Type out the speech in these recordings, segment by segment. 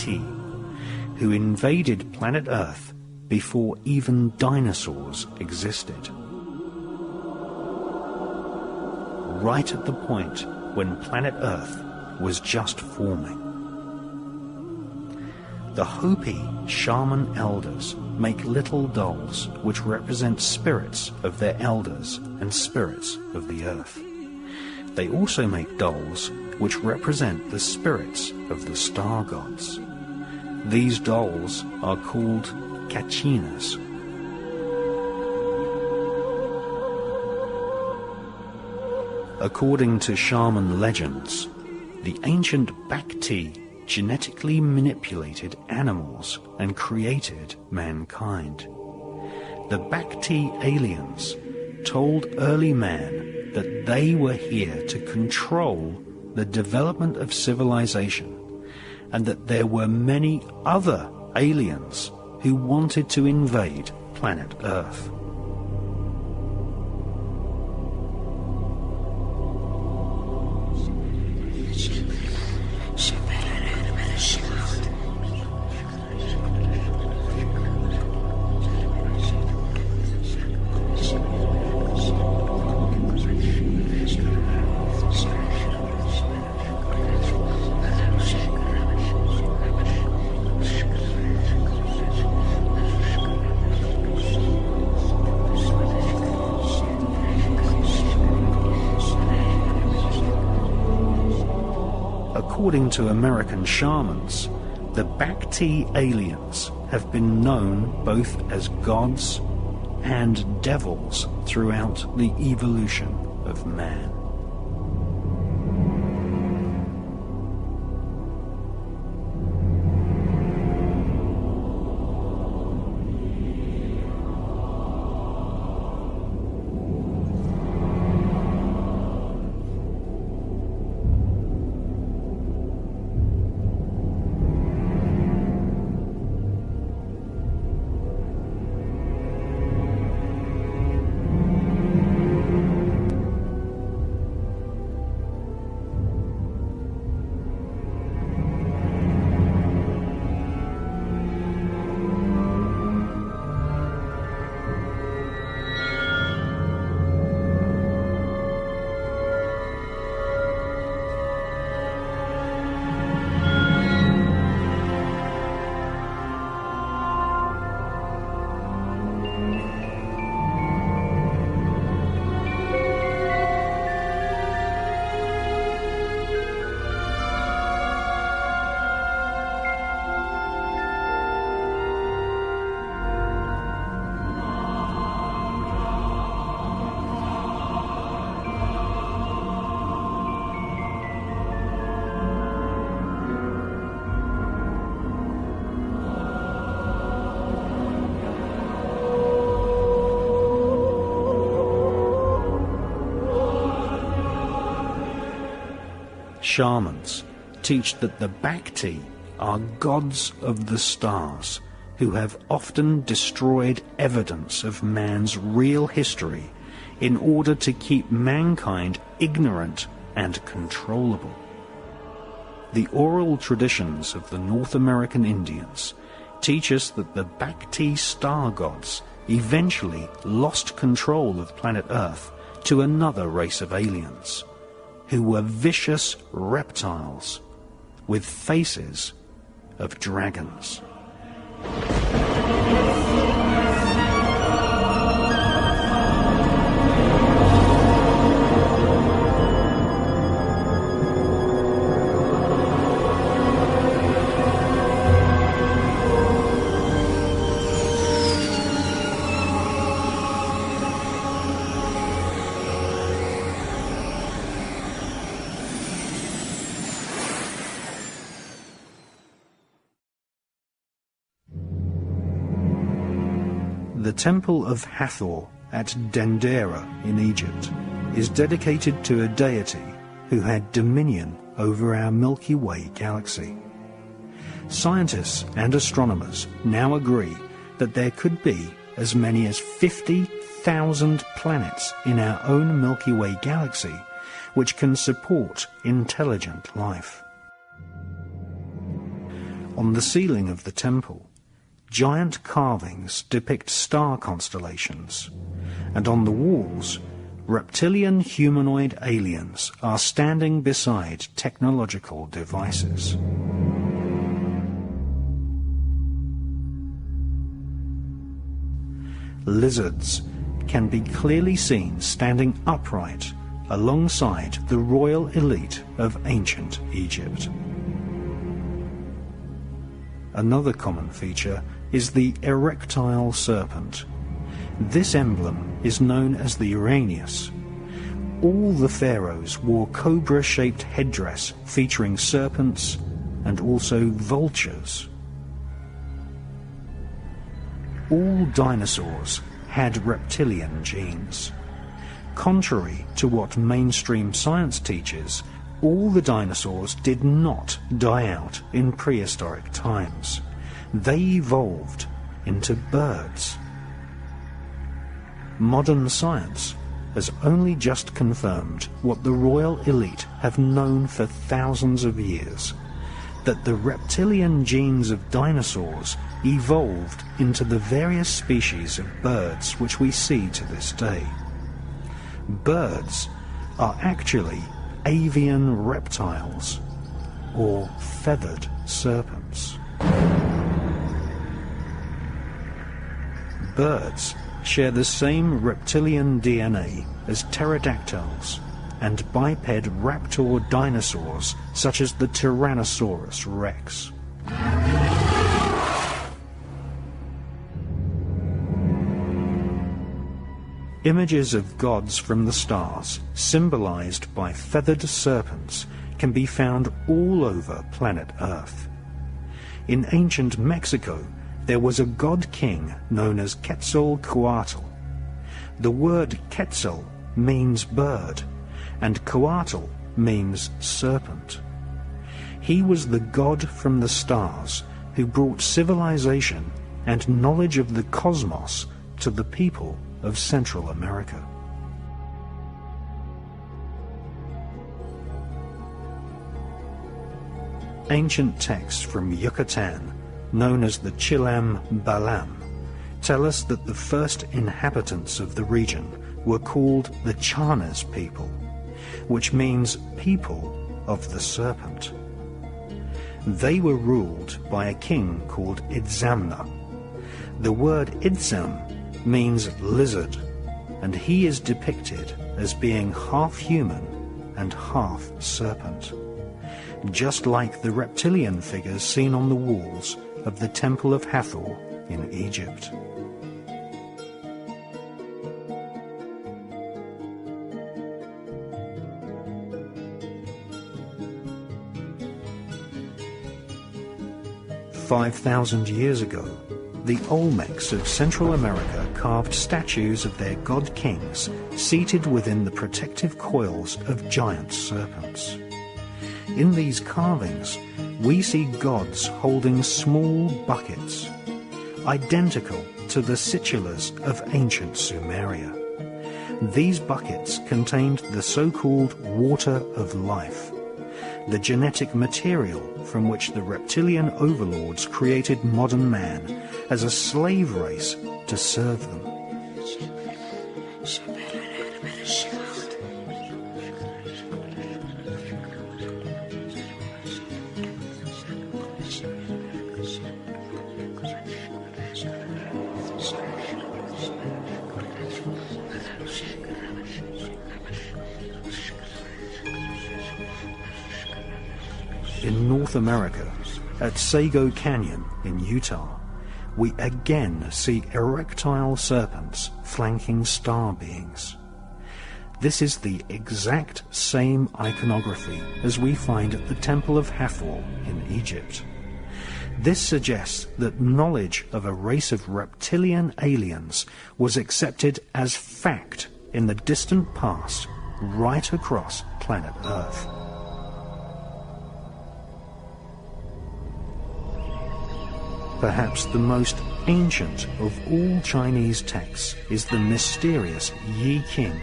Bacti, who invaded planet Earth before even dinosaurs existed. Right at the point when planet Earth was just forming. The Hopi shaman elders make little dolls which represent spirits of their elders and spirits of the earth. They also make dolls which represent the spirits of the star gods. These dolls are called kachinas. According to shaman legends, the ancient Bacti genetically manipulated animals and created mankind. The Bacti aliens told early man that they were here to control the development of civilization, and that there were many other aliens who wanted to invade planet Earth. According to American shamans, the Bacti aliens have been known both as gods and devils throughout the evolution of man. Shamans teach that the Bacti are gods of the stars who have often destroyed evidence of man's real history in order to keep mankind ignorant and controllable. The oral traditions of the North American Indians teach us that the Bacti star gods eventually lost control of planet Earth to another race of aliens, who were vicious reptiles with faces of dragons. The Temple of Hathor at Dendera in Egypt is dedicated to a deity who had dominion over our Milky Way galaxy. Scientists and astronomers now agree that there could be as many as 50,000 planets in our own Milky Way galaxy which can support intelligent life. On the ceiling of the temple, giant carvings depict star constellations, and on the walls, reptilian humanoid aliens are standing beside technological devices. Lizards can be clearly seen standing upright alongside the royal elite of ancient Egypt. Another common feature is the erectile serpent. This emblem is known as the Uranus. All the pharaohs wore cobra-shaped headdress featuring serpents and also vultures. All dinosaurs had reptilian genes. Contrary to what mainstream science teaches, all the dinosaurs did not die out in prehistoric times. They evolved into birds. Modern science has only just confirmed what the royal elite have known for thousands of years, that the reptilian genes of dinosaurs evolved into the various species of birds which we see to this day. Birds are actually avian reptiles, or feathered serpents. Birds share the same reptilian DNA as pterodactyls and biped raptor dinosaurs such as the Tyrannosaurus rex. Images of gods from the stars, symbolized by feathered serpents, can be found all over planet Earth. In ancient Mexico, there was a god-king known as Quetzalcoatl. The word Quetzal means bird, and Coatl means serpent. He was the god from the stars who brought civilization and knowledge of the cosmos to the people of Central America. Ancient texts from Yucatan, known as the Chilam Balam, tell us that the first inhabitants of the region were called the Chanas people, which means people of the serpent. They were ruled by a king called Itzamna. The word Itzam means lizard, and he is depicted as being half human and half serpent, just like the reptilian figures seen on the walls of the Temple of Hathor in Egypt. "5,000 years ago, the Olmecs of Central America carved statues of their god-kings seated within the protective coils of giant serpents. In these carvings, we see gods holding small buckets, identical to the situlas of ancient Sumeria. These buckets contained the so-called water of life, the genetic material from which the reptilian overlords created modern man as a slave race to serve them. In North America, at Sago Canyon in Utah, we again see erectile serpents flanking star beings. This is the exact same iconography as we find at the Temple of Hathor in Egypt. This suggests that knowledge of a race of reptilian aliens was accepted as fact in the distant past right across planet Earth. Perhaps the most ancient of all Chinese texts is the mysterious Yi King,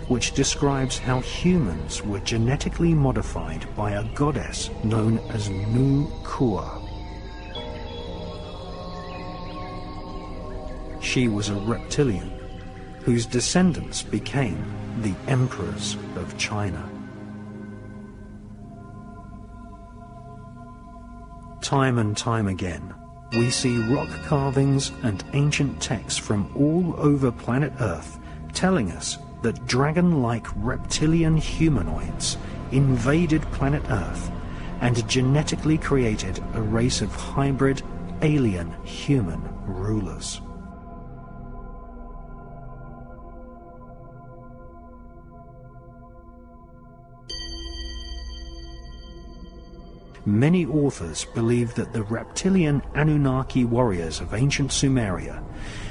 which describes how humans were genetically modified by a goddess known as Nu Kua. she was a reptilian, whose descendants became the emperors of China. Time and time again, we see rock carvings and ancient texts from all over planet Earth telling us that dragon-like reptilian humanoids invaded planet Earth and genetically created a race of hybrid alien human rulers. Many authors believe that the reptilian Anunnaki warriors of ancient Sumeria,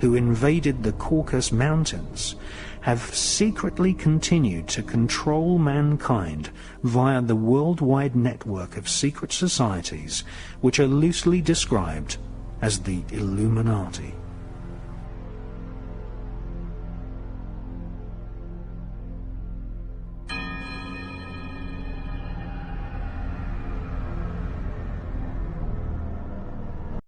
who invaded the Caucasus Mountains, have secretly continued to control mankind via the worldwide network of secret societies which are loosely described as the Illuminati.